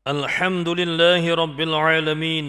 الحمد لله رب العالمين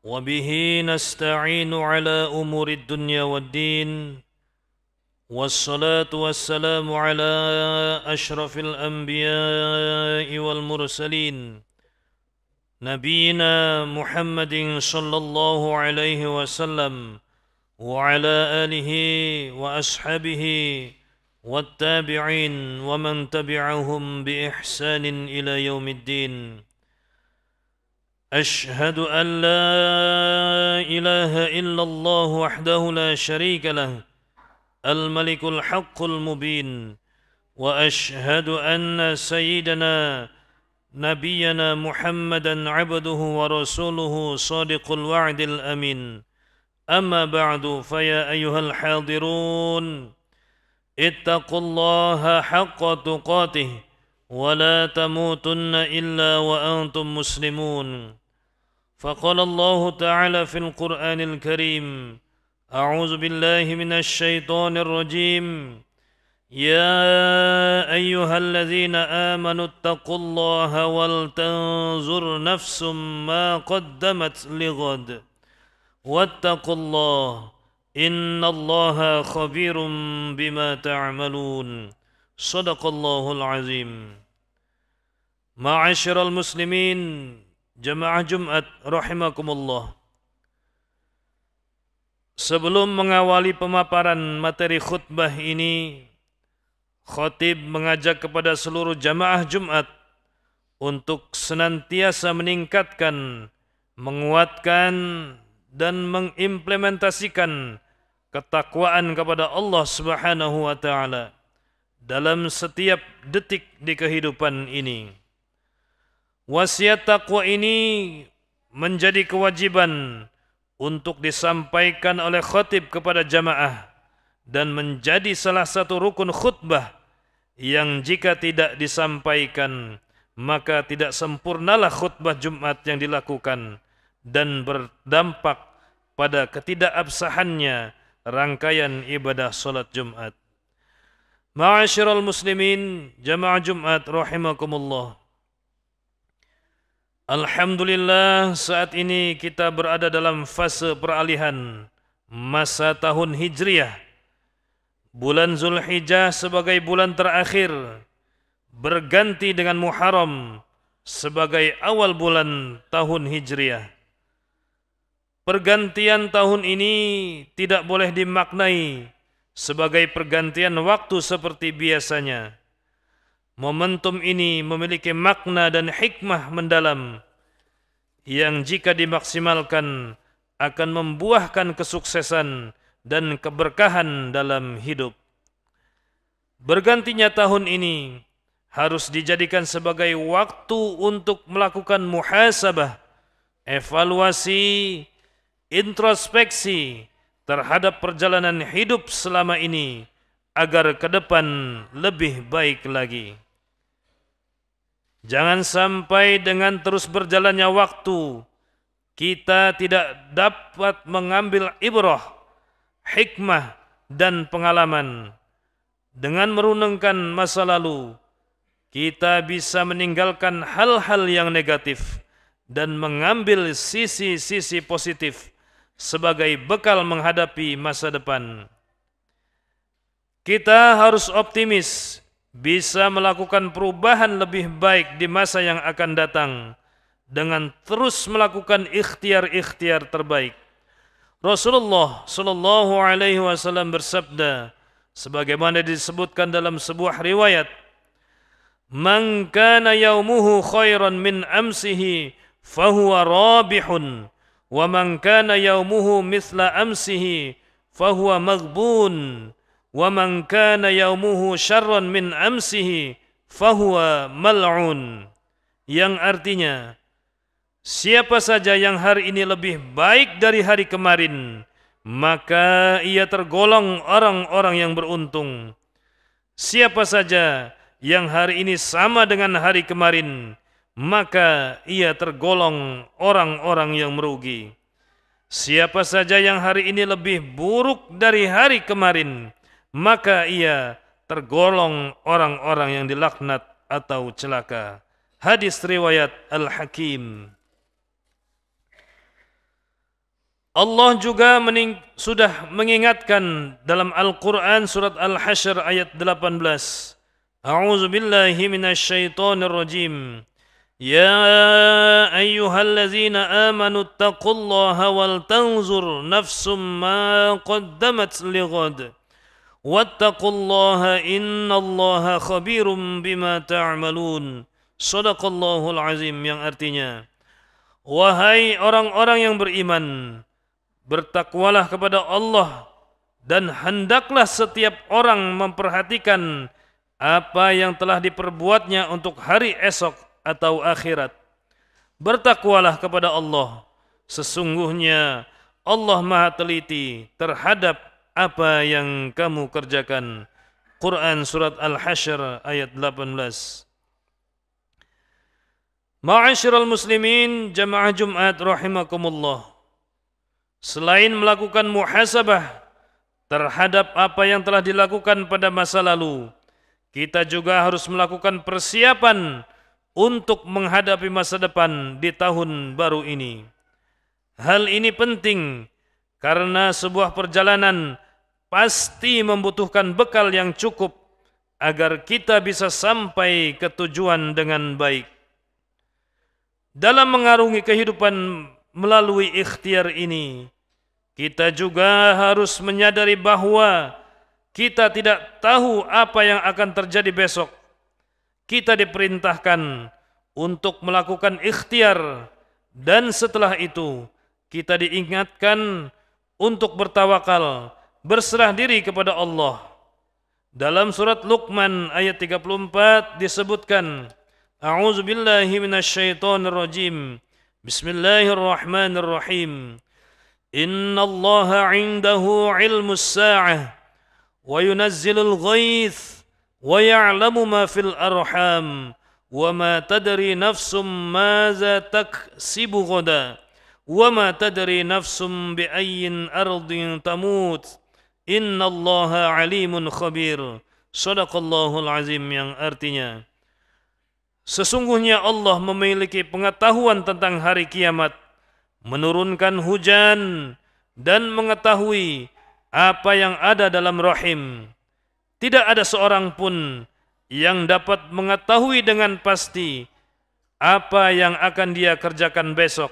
وبه نستعين على أمور الدنيا والدين والصلاة والسلام على أشرف الأنبياء والمرسلين نبينا محمد صلى الله عليه وسلم وعلى آله وأصحابه والتابعين ومن تبعهم بإحسان إلى يوم الدين. أشهد أن لا إله إلا الله وحده لا شريك له الملك الحق المبين، وأشهد أن سيدنا نبينا محمدا عبده ورسوله صادق الوعد الأمين. أما بعد، فيا أيها الحاضرون اتقوا الله حق تقاته ولا تموتن إلا وأنتم مسلمون. فقال الله تعالى في القرآن الكريم: أعوذ بالله من الشيطان الرجيم، يا أيها الذين آمنوا اتقوا الله ولتنظر نفس ما قدمت لغد واتقوا الله إن الله خبير بما تعملون. صدق الله العظيم. معاشر المسلمين jamaah Jumat rahimakumullah. Sebelum mengawali pemaparan materi khutbah ini, khatib mengajak kepada seluruh jamaah Jumat untuk senantiasa meningkatkan, menguatkan dan mengimplementasikan ketakwaan kepada Allah Subhanahu wa taala dalam setiap detik di kehidupan ini. Wasiat takwa ini menjadi kewajiban untuk disampaikan oleh khatib kepada jamaah dan menjadi salah satu rukun khutbah yang jika tidak disampaikan maka tidak sempurnalah khutbah Jumat yang dilakukan dan berdampak pada ketidakabsahannya rangkaian ibadah salat Jumat. Ma'asyiral muslimin jamaah Jumat rahimakumullah. Alhamdulillah, saat ini kita berada dalam fase peralihan masa tahun Hijriah. Bulan Zulhijjah sebagai bulan terakhir berganti dengan Muharram sebagai awal bulan tahun Hijriah. Pergantian tahun ini tidak boleh dimaknai sebagai pergantian waktu seperti biasanya. Momentum ini memiliki makna dan hikmah mendalam yang jika dimaksimalkan akan membuahkan kesuksesan dan keberkahan dalam hidup. Bergantinya tahun ini harus dijadikan sebagai waktu untuk melakukan muhasabah, evaluasi, introspeksi terhadap perjalanan hidup selama ini agar ke depan lebih baik lagi. Jangan sampai dengan terus berjalannya waktu kita tidak dapat mengambil ibrah, hikmah dan pengalaman. Dengan merunungkan masa lalu, kita bisa meninggalkan hal-hal yang negatif dan mengambil sisi-sisi positif sebagai bekal menghadapi masa depan. Kita harus optimis bisa melakukan perubahan lebih baik di masa yang akan datang dengan terus melakukan ikhtiar-ikhtiar terbaik. Rasulullah sallallahu alaihi wasallam bersabda sebagaimana disebutkan dalam sebuah riwayat, "Man kana yaumuhu khairan min amsihi fahuwa rabihun, wa man kana yaumuhu mithla amsihi fahuwa maghbun. Wa man kana yaumuhu syarran min amsihi fahuwa mal'un." Yang artinya, siapa saja yang hari ini lebih baik dari hari kemarin, maka ia tergolong orang-orang yang beruntung. Siapa saja yang hari ini sama dengan hari kemarin, maka ia tergolong orang-orang yang merugi. Siapa saja yang hari ini lebih buruk dari hari kemarin, maka ia tergolong orang-orang yang dilaknat atau celaka. Hadis riwayat Al-Hakim. Allah juga sudah mengingatkan dalam Al-Quran surat Al-Hasyr ayat 18. A'udzu billahi minasyaitonir rajim. Ya ayyuhallazina amanu taqullaha wal tanzur nafsum ma qaddamat lighad. Wattaqullaha innallaha khabirum bima ta'malun. Shadaqallahul azim, yang artinya, wahai orang-orang yang beriman, bertakwalah kepada Allah dan hendaklah setiap orang memperhatikan apa yang telah diperbuatnya untuk hari esok atau akhirat. Bertakwalah kepada Allah, sesungguhnya Allah Maha teliti terhadap apa yang kamu kerjakan. Quran surat Al-Hasyr ayat 18. Ma'asyiral muslimin jamaah Jumat rahimakumullah. Selain melakukan muhasabah terhadap apa yang telah dilakukan pada masa lalu, kita juga harus melakukan persiapan untuk menghadapi masa depan di tahun baru ini. Hal ini penting karena sebuah perjalanan pasti membutuhkan bekal yang cukup agar kita bisa sampai ke tujuan dengan baik. Dalam mengarungi kehidupan melalui ikhtiar ini, kita juga harus menyadari bahwa kita tidak tahu apa yang akan terjadi besok. Kita diperintahkan untuk melakukan ikhtiar, dan setelah itu kita diingatkan untuk bertawakal, berserah diri kepada Allah. Dalam surat Luqman ayat 34 disebutkan, A'udzu billahi minasyaitonir rajim. Bismillahirrahmanirrahim. Innallaha 'indahu 'ilmus sa'ah wa yunazzilul ghaits wa ya'lamu ma fil arham wa ma tadri nafsum madza taksibu ghadan wa ma tadri nafsum bi ayyin ardin tamut. Innallaha 'alimun khabir. Shadaqallahul azim, yang artinya, sesungguhnya Allah memiliki pengetahuan tentang hari kiamat, menurunkan hujan, dan mengetahui apa yang ada dalam rahim. Tidak ada seorang pun yang dapat mengetahui dengan pasti apa yang akan dia kerjakan besok.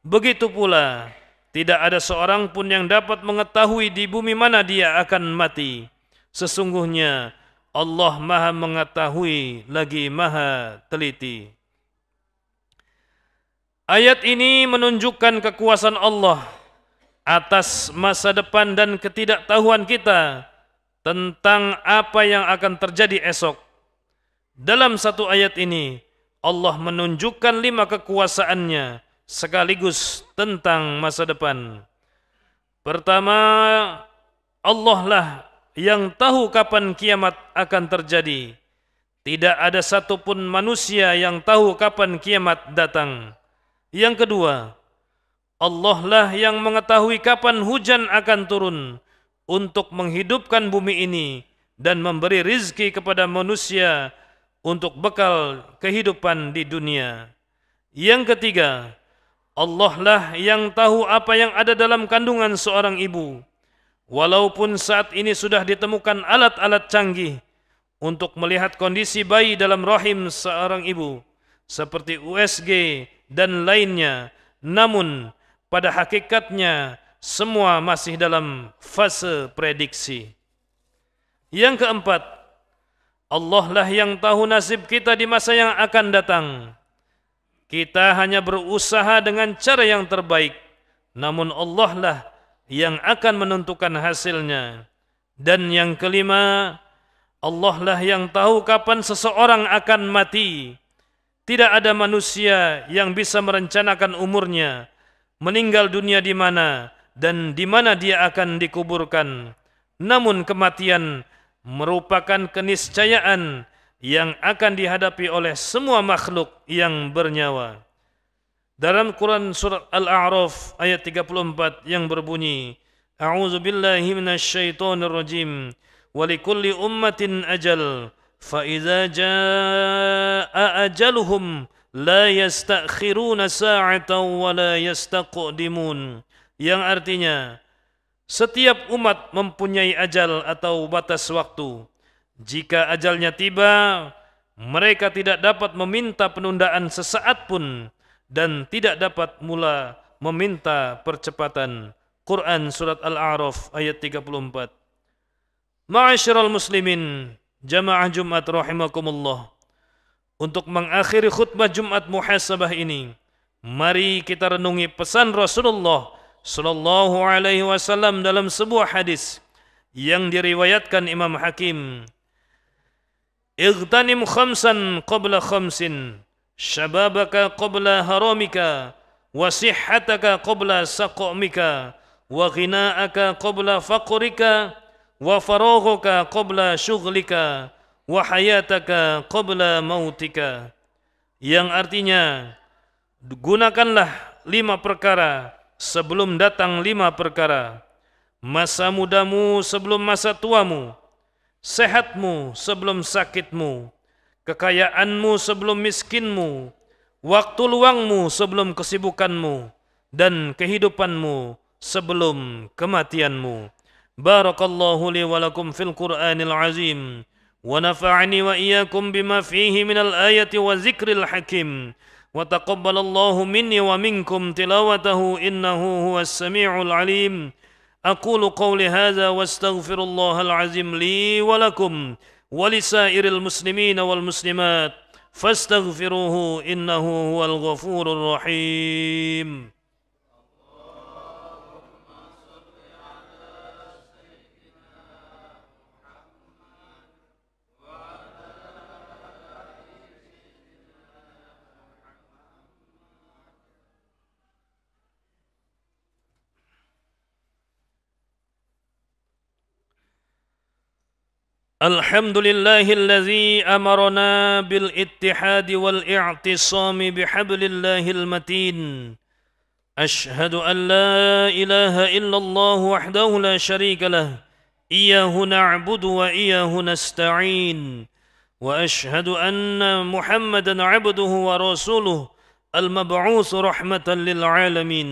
Begitu pula, tidak ada seorang pun yang dapat mengetahui di bumi mana dia akan mati. Sesungguhnya Allah Maha mengetahui lagi Maha teliti. Ayat ini menunjukkan kekuasaan Allah atas masa depan dan ketidaktahuan kita tentang apa yang akan terjadi esok. Dalam satu ayat ini, Allah menunjukkan 5 kekuasaannya sekaligus tentang masa depan. Pertama, Allah lah yang tahu kapan kiamat akan terjadi. Tidak ada satupun manusia yang tahu kapan kiamat datang. Yang kedua, Allah lah yang mengetahui kapan hujan akan turun untuk menghidupkan bumi ini dan memberi rizki kepada manusia untuk bekal kehidupan di dunia. Yang ketiga, Allah lah yang tahu apa yang ada dalam kandungan seorang ibu. Walaupun saat ini sudah ditemukan alat-alat canggih untuk melihat kondisi bayi dalam rahim seorang ibu, seperti USG dan lainnya, namun pada hakikatnya semua masih dalam fase prediksi. Yang keempat, Allah lah yang tahu nasib kita di masa yang akan datang. Kita hanya berusaha dengan cara yang terbaik, namun Allah lah yang akan menentukan hasilnya. Dan yang kelima, Allah lah yang tahu kapan seseorang akan mati. Tidak ada manusia yang bisa merencanakan umurnya, meninggal dunia di mana, dan di mana dia akan dikuburkan. Namun kematian merupakan keniscayaan yang akan dihadapi oleh semua makhluk yang bernyawa. Dalam Quran surat Al-A'raf ayat 34 yang berbunyi, A'udzu billahi minasyaitonir rajim. Wa likulli ummatin ajal فإذا جاء أجلهم لا يستأخرون ساعة ولا يستقدمون. Yang artinya setiap umat mempunyai ajal atau batas waktu. Jika ajalnya tiba, mereka tidak dapat meminta penundaan sesaat pun dan tidak dapat mula meminta percepatan. Quran Surat Al-A'raf ayat 34. Ma'asyiral muslimin, jamaah Jumat rahimakumullah. Untuk mengakhiri khutbah Jumat muhasabah ini, mari kita renungi pesan Rasulullah sallallahu alaihi wasallam dalam sebuah hadis yang diriwayatkan Imam Hakim. Igtanim khamsan qabla khamsin, syababaka qabla haramika, wa sihhataka qabla saqamika, wa ghina'aka qabla faqrika, wa faraghuka qabla syughlika, wa hayataka qabla mautika. Yang artinya, gunakanlah 5 perkara sebelum datang 5 perkara. Masa mudamu sebelum masa tuamu, sehatmu sebelum sakitmu, kekayaanmu sebelum miskinmu, waktu luangmu sebelum kesibukanmu, dan kehidupanmu sebelum kematianmu. Barakallahu li wa lakum fil Qur'anil azim, wa nafa'ani wa iyyakum bima fihi minal ayati wa zikril hakim. وتقبل الله مني ومنكم تلاوته إنه هو السميع العليم. أقول قولي هذا واستغفر الله العظيم لي ولكم ولسائر المسلمين والمسلمات فاستغفروه إنه هو الغفور الرحيم. الحمد لله الذي أمرنا بالاتحاد والاعتصام بحبل الله المتين. أشهد أن لا إله إلا الله وحده لا شريك له إياه نعبد وإياه نستعين. وأشهد أن محمدا عبده ورسوله المبعوث رحمة للعالمين.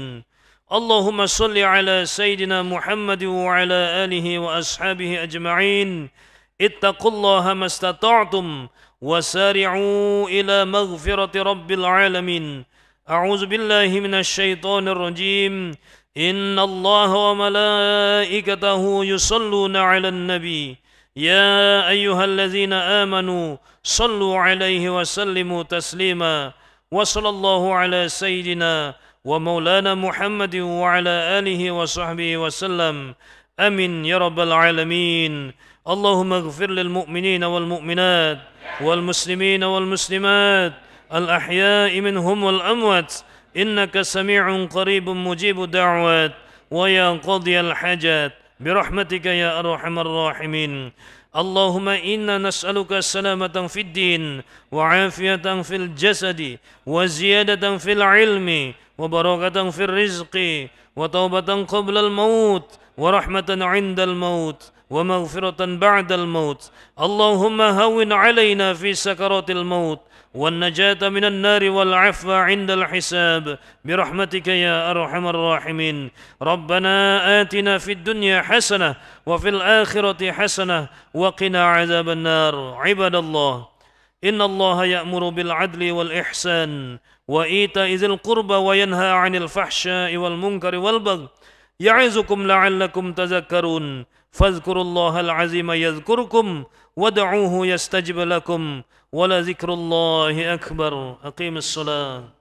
اللهم صل على سيدنا محمد وعلى آله وأصحابه أجمعين. اتقوا الله ما استطعتم وسارعوا إلى مغفرة رب العالمين. أعوذ بالله من الشيطان الرجيم. إن الله وملائكته يصلون على النبي يا أيها الذين آمنوا صلوا عليه وسلموا تسليما. وصلى الله على سيدنا ومولانا محمد وعلى آله وصحبه وسلم. آمين يا رب العالمين. اللهم اغفر للمؤمنين والمؤمنات والمسلمين والمسلمات الأحياء منهم والأموات إنك سميع قريب مجيب الدعوات ويا قاضي الحاجات برحمتك يا أرحم الراحمين. اللهم إنا نسألك السلامة في الدين وعافية في الجسد وزيادة في العلم وبركة في الرزق وتوبة قبل الموت ورحمة عند الموت ومغفرة بعد الموت. اللهم هون علينا في سكرات الموت والنجاة من النار والعفو عند الحساب برحمتك يا أرحم الراحمين. ربنا آتنا في الدنيا حسنة وفي الآخرة حسنة وقنا عذاب النار. عباد الله، إن الله يأمر بالعدل والإحسان وإيتاء ذي القربى وينهى عن الفحشاء والمنكر والبغي يعظكم لعلكم تذكرون. فاذكروا الله العظيم يذكركم ودعوه يستجب لكم ولذكر الله أكبر. أقيم الصلاة.